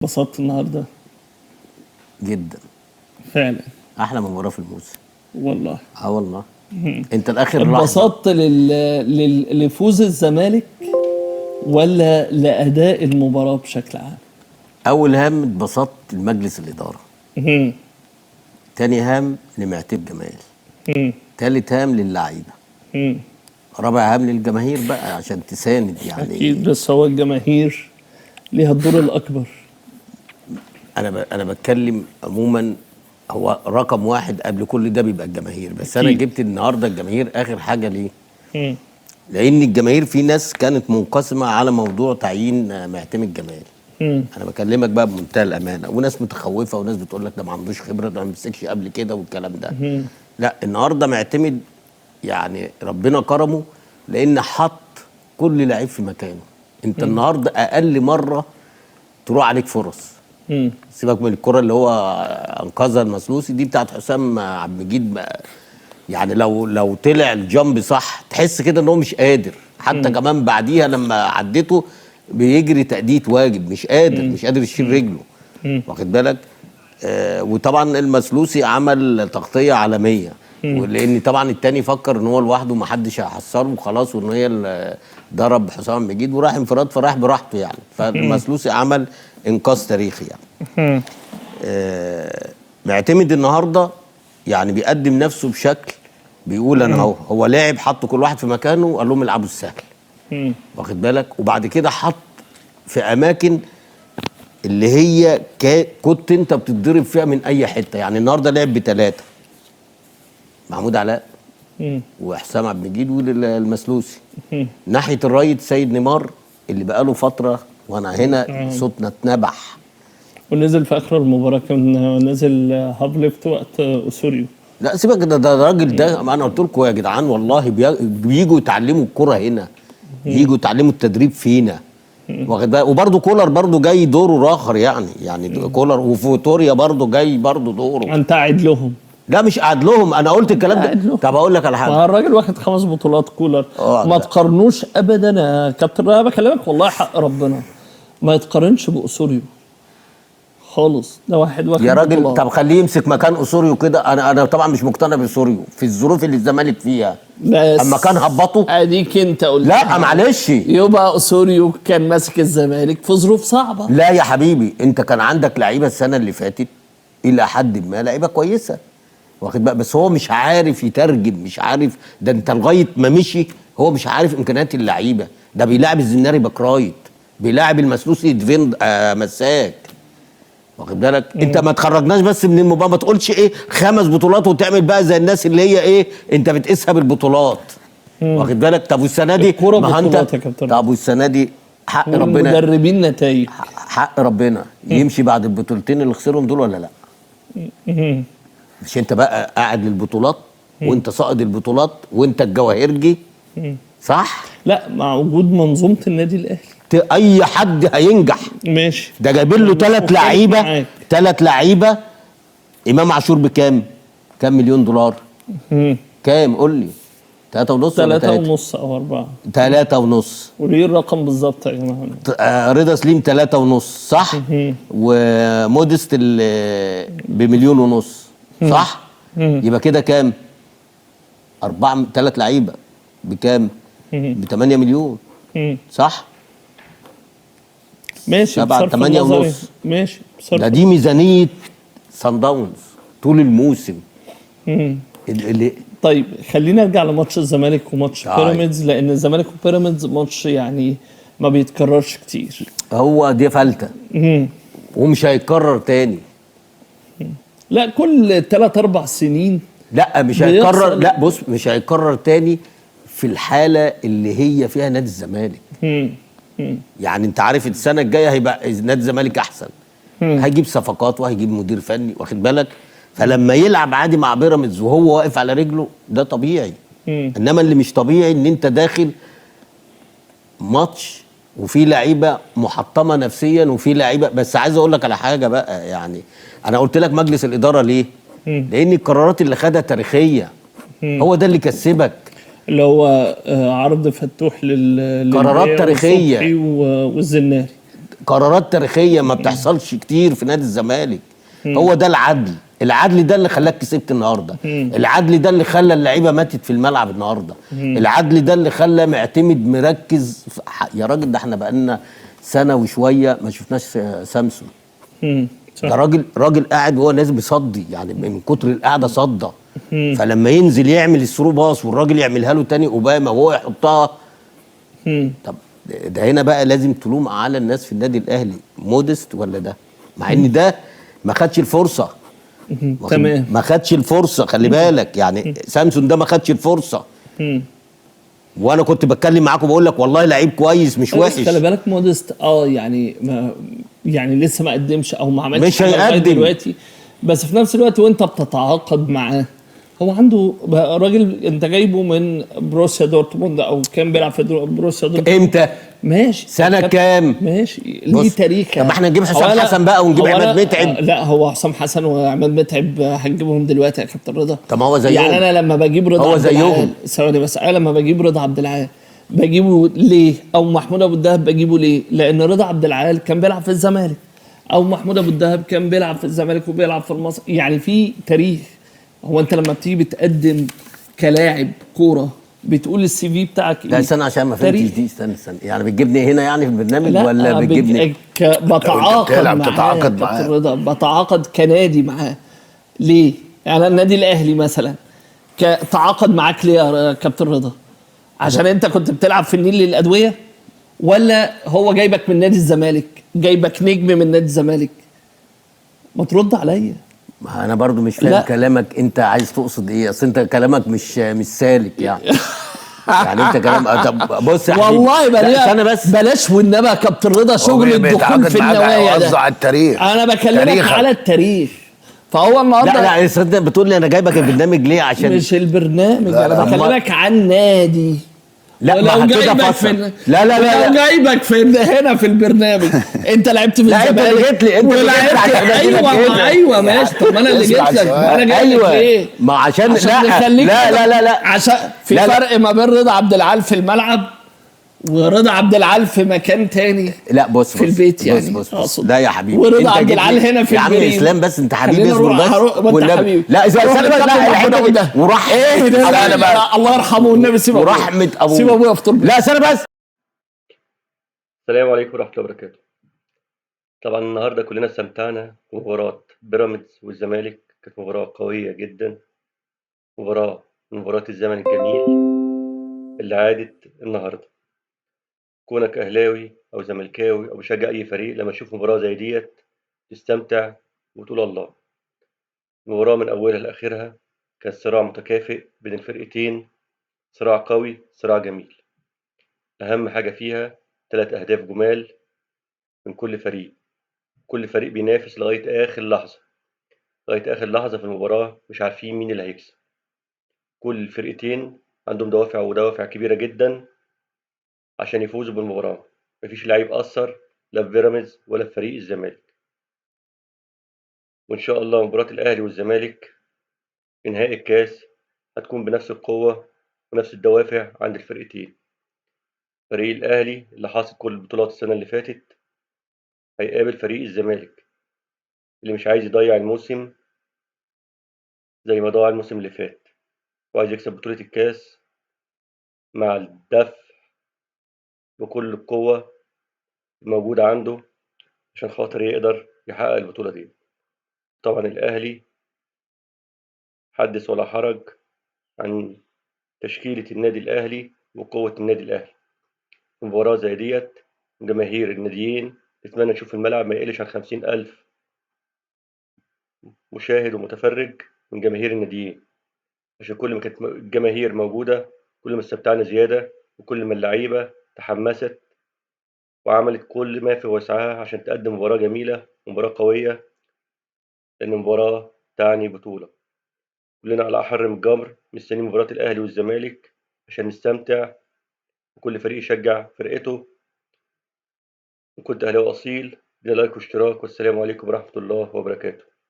انبسطت النهارده جدا. فعلا احلى مباراه في الموسم والله. والله. انت الاخر لحظه انبسطت لفوز الزمالك ولا لأداء المباراة بشكل عام؟ اول هام اتبسطت لمجلس الاداره، مم. تاني هام لمعتب جمال، مم. تالت هام للعيبه، مم. رابع هام للجماهير بقى عشان تساند يعني. أكيد، بس هو الجماهير ليها الدور الأكبر. انا بتكلم عموما، هو رقم واحد قبل كل ده بيبقى الجماهير، بس انا أكيد. جبت النهارده الجماهير اخر حاجه ليه؟ مم. لان الجماهير في ناس كانت منقسمه على موضوع تعيين معتمد جمال. مم. انا بكلمك بقى بمنتهى الامانه، وناس متخوفه وناس بتقول لك ده ما عندوش خبره، ده ما مسكش قبل كده والكلام ده. لا، النهارده معتمد يعني ربنا كرمه، لان حط كل لعيب في مكانه. انت النهارده اقل مره تروح عليك فرص. مم. سيبك من الكره اللي هو انقذها المسلوسي دي بتاعت حسام عبد المجيد، يعني لو طلع الجامب صح تحس كده ان هو مش قادر، حتى كمان بعديها لما عدته بيجري تأدية واجب، مش قادر يشيل رجله. واخد بالك؟ وطبعا المسلوسي عمل تغطيه عالميه، ولان طبعا التاني فكر ان هو لوحده ما حدش هيحصله وخلاص، وان هي ضرب حسام مجيد وراح انفراد فراح براحته يعني. فالمسلوسي عمل انقاذ تاريخي يعني. معتمد النهارده يعني بيقدم نفسه بشكل بيقول انا هو لاعب، حط كل واحد في مكانه وقال لهم العبوا السهل. واخد بالك؟ وبعد كده حط في اماكن اللي هي كنت انت بتتضرب فيها من اي حته. يعني النهارده لعب بثلاثه، محمود علاء وحسام عبد المجيد والمسلوسي. ناحيه الرايت سيد نيمار اللي بقاله فتره، وانا هنا صوتنا اتنبح. ونزل في آخر المباراة، كان نزل هاف ليفت وقت أسوريو. لا سيبك، ده الراجل ده انا قلت لكم يا جدعان والله بييجوا يتعلموا الكره هنا، بييجوا يتعلموا التدريب فينا. واخد بالك؟ وبرده كولر برده جاي دوره اخر يعني كولر وفوتوريا برده جاي برده دوره. أنت قاعد لهم؟ لا مش قاعد لهم، انا قلت الكلام ده. طب اقول لك على حاجه، ما الراجل واخد 5 بطولات كولر. ما تقارنوش ابدا يا كابتن، انا بكلمك والله حق ربنا، ما يتقارنش باسوريو خالص. ده واحد واخد يا راجل بطولات. طب خليه يمسك مكان اسوريو كده. انا طبعا مش مقتنع باسوريو في الظروف اللي الزمالك فيها، بس اما كان هبطه. اديك انت قلت لا معلش، يبقى اسوريو كان ماسك الزمالك في ظروف صعبه. لا يا حبيبي، انت كان عندك لعيبه السنه اللي فاتت الى حد ما لعيبه كويسه، واخد بقى، بس هو مش عارف يترجم، مش عارف. ده انت لغايه ما مشي هو مش عارف امكانيات اللعيبه. ده بيلاعب الزناري باك رايت، بيلاعب المسلوسي ديفين مساك، واخد بالك؟ انت ما تخرجناش بس من المباراه، ما تقولش ايه 5 بطولات وتعمل بقى زي الناس اللي هي ايه انت بتقيسها بالبطولات. واخد بالك؟ طب والسنه دي ما انت، طب والسنه دي حق ربنا، المدربين نتائج حق ربنا يمشي بعد البطولتين اللي خسرهم دول ولا لا؟ مش انت بقى قاعد للبطولات وانت صاعد البطولات وانت الجواهرجي، صح؟ لا، مع وجود منظومه النادي الاهلي اي حد هينجح. ماشي. ده جايبين له 3 لعيبه. امام عاشور بكام؟ كام مليون دولار؟ كام؟ قول لي. 3.5 ولا 3.5 أو 4؟ 3.5. وليه الرقم بالظبط يا جماعه؟ رضا سليم 3.5 صح؟ ومودست بمليون ونص صح؟ يبقى كده كام؟ 3 لعيبه بكام؟ ب8 مليون صح؟ ماشي. 7 8 ونص. ماشي. ده دي ميزانيه صن داونز طول الموسم. طيب خلينا نرجع لماتش الزمالك وماتش بيراميدز، لان الزمالك وبيراميدز ماتش يعني ما بيتكررش كتير. هو دي فلتة ومش هيتكرر تاني. لا، كل 3-4 سنين. لا مش هيتكرر. لا بص، مش هيتكرر تاني في الحالة اللي هي فيها نادي الزمالك. يعني انت عارف السنة الجاية هيبقى نادي الزمالك احسن، هيجيب صفقات وهيجيب مدير فني، واخد بالك؟ فلما يلعب عادي مع بيراميدز وهو واقف على رجله ده طبيعي. انما اللي مش طبيعي ان انت داخل ماتش وفي لعيبه محطمه نفسيا وفي لعيبه. بس عايز اقول لك على حاجه بقى، يعني انا قلت لك مجلس الاداره ليه؟ لان القرارات اللي خدها تاريخيه. هو ده اللي كسبك، اللي هو عرض فتوح قرارات تاريخيه والزناري. قرارات تاريخيه ما بتحصلش كتير في نادي الزمالك. هو ده العدل. العدل ده اللي خلاك كسبت النهارده. العدل ده اللي خلى اللعيبه ماتت في الملعب النهارده. العدل ده اللي خلى معتمد مركز يا راجل، ده احنا بقالنا سنه وشويه ما شفناش سامسون. ده راجل قاعد وهو نازل بيصدي، يعني من كتر القعده صدى. فلما ينزل يعمل الثرو باص والراجل يعملها له تاني اوباما وهو يحطها. طب ده هنا بقى لازم تلوم على الناس في النادي الاهلي، مودست ولا ده؟ مع ان ده ما خدش الفرصه. تمام. ما خدش الفرصه، خلي بالك يعني سامسون ده ما خدش الفرصه. وانا كنت بتكلم معاكم بقول لك والله لعيب كويس مش وحش. خلي بالك مودست يعني يعني لسه ما قدمش او ما عملش مش هيقدم دلوقتي، بس في نفس الوقت وانت بتتعاقد معاه هو عنده راجل انت جايبه من بروسيا دورتموند او كان بيلعب في بروسيا دورتموند. امتى؟ ماشي. سنه كام؟ ماشي ليه تاريخ. طب ما احنا نجيب حسام حسن بقى ونجيب عماد متعب. لا هو حسام حسن وعماد متعب هنجيبهم دلوقتي يا كابتن رضا. طب ما هو زيهم. يعني انا لما بجيب رضا هو عبد زيهم. العال ثواني بس، انا لما بجيب رضا عبد العال بجيبه ليه؟ او محمود ابو الدهب بجيبه ليه؟ لان رضا عبد العال كان بيلعب في الزمالك، او محمود ابو الدهب كان بيلعب في الزمالك وبيلعب في المصري، يعني في تاريخ. هو انت لما بتيجي بتقدم كلاعب كوره بتقول السي في بتاعك ايه؟ لا استنى عشان ما فهمتش دي. استنى يعني بتجيبني هنا يعني في البرنامج ولا بتجيبني بتعاقد معاه رضا، بتعاقد كنادي معاه. ليه؟ يعني النادي الاهلي مثلا تعاقد معاك ليه يا كابتن رضا؟ عشان انت كنت بتلعب في النيل للادويه، ولا هو جايبك من نادي الزمالك، جايبك نجم من نادي الزمالك؟ ما ترد عليا. ما انا برضو مش فاهم كلامك، انت عايز تقصد ايه؟ اصل انت كلامك مش سالك يعني. يعني انت كلام طب بص يا حبيبي والله بلاش والنبي يا كابتن رضا شغل الدخول في النوايا ده. على التاريخ. انا بكلمك على التاريخ. فهو النهارده لا صدق بتقول لي انا جايبك البرنامج ليه؟ عشان مش البرنامج، انا بكلمك عن النادي. لا ما جايبك لو جايبك هنا في البرنامج انت لعبت في الزمالك. لا انت اللي جيت لي، انت اللي جيت لي. ايوه ماشي. طب ما انا اللي جيت لك، انا جاي لك ليه؟ ما عشان لا عشان في فرق ما بين رضا عبد العال في الملعب ورضا عبد العال في مكان تاني. لا بص في البيت يعني. بص لا يا حبيبي، ورضا عبد العال هنا في البيت. يا عم اسلام بس انت حبيبي اصبر بس. لا اذا لا وراح الله يرحمه والنبي سيبه ورحمه ابوه. سيبه ابويا يفطر. لا سنه بس. السلام عليكم ورحمه الله وبركاته. طبعا النهارده كلنا استمتعنا بمباراه بيراميدز والزمالك، كانت مباراه قويه جدا، مباراه الزمن الجميل اللي عادت النهارده. كونك اهلاوي او زملكاوي او بشجع اي فريق، لما تشوف مباراه زي ديت تستمتع وتقول الله. المباراه من اولها لاخرها كان صراع متكافئ بين الفرقتين، صراع قوي، صراع جميل. اهم حاجه فيها 3 اهداف جمال من كل فريق. كل فريق بينافس لغايه اخر لحظه في المباراه، مش عارفين مين اللي هيكسب. كل الفرقتين عندهم دوافع كبيره جدا عشان يفوزوا بالمباراه. مفيش لعيب اثر لا في بيراميدز ولا في فريق الزمالك. وان شاء الله مباراه الاهلي والزمالك في نهائي الكاس هتكون بنفس القوه ونفس الدوافع عند الفرقتين. فريق الاهلي اللي حاصل كل البطولات السنه اللي فاتت هيقابل فريق الزمالك اللي مش عايز يضيع الموسم زي ما ضاع الموسم اللي فات، وعايز يكسب بطولة الكاس مع الدفع بكل القوة الموجودة عنده عشان خاطر يقدر يحقق البطولة دي. طبعا الأهلي حدث ولا حرج عن تشكيلة النادي الأهلي وقوة النادي الأهلي. مباراة زي ديت جماهير الناديين نتمنى نشوف الملعب ما يقلش عن 50,000 مشاهد ومتفرج من جماهير الناديين، عشان كل ما كانت الجماهير موجودة كل ما استمتعنا زيادة، وكل ما اللعيبة تحمست وعملت كل ما في وسعها عشان تقدم مباراة جميلة ومباراة قوية، لأن مباراة تعني بطولة. كلنا على أحر من الجمر مستنيين مباراة الأهلي والزمالك عشان نستمتع وكل فريق يشجع فرقته. وكنت أهلاوي أصيل، لايك واشتراك، والسلام عليكم ورحمة الله وبركاته.